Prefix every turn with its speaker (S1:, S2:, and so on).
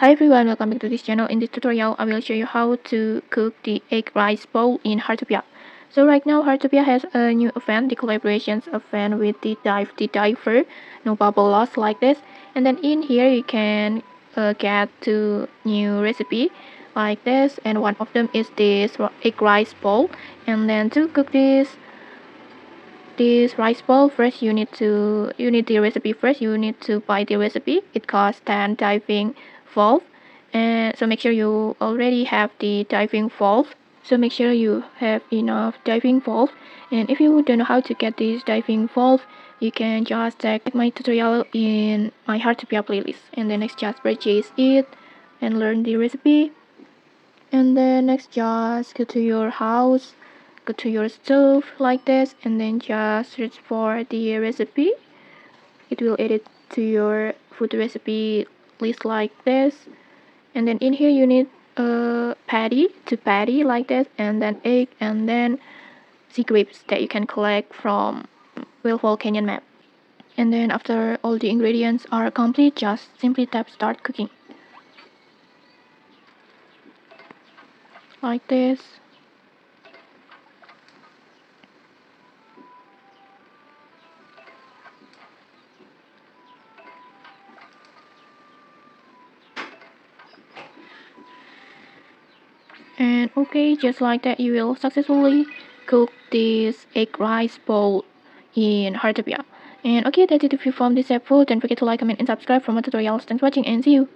S1: Hi everyone, welcome back to this channel. In this tutorial, I will show you how to cook the egg rice bowl in Heartopia. So right now, Heartopia has a new event, the collaborations event with the Dive the Diver, no bubble loss like this. And then in here, you can get two new recipe like this, and one of them is this egg rice bowl. And then to cook this rice bowl, first you need the recipe. First you need to buy the recipe. It costs 10 diving valve, and so make sure you already have the diving valve. So make sure you have enough diving valve. And if you don't know how to get this diving valve, you can just check my tutorial in my Heartopia playlist, and then next just purchase it and learn the recipe. And then next just go to your house, go to your stove like this, and then just search for the recipe. It will add it to your food recipe list like this. And then in here you need paddi like this, and then egg, and then seagrapes that you can collect from Whalefall Canyon map. And then after all the ingredients are complete, just simply tap start cooking like this. And okay, just like that, you will successfully cook this egg rice bowl in Heartopia. And okay, that's it. If you found this helpful, don't forget to like, comment, and subscribe for more tutorials. Thanks for watching, and see you.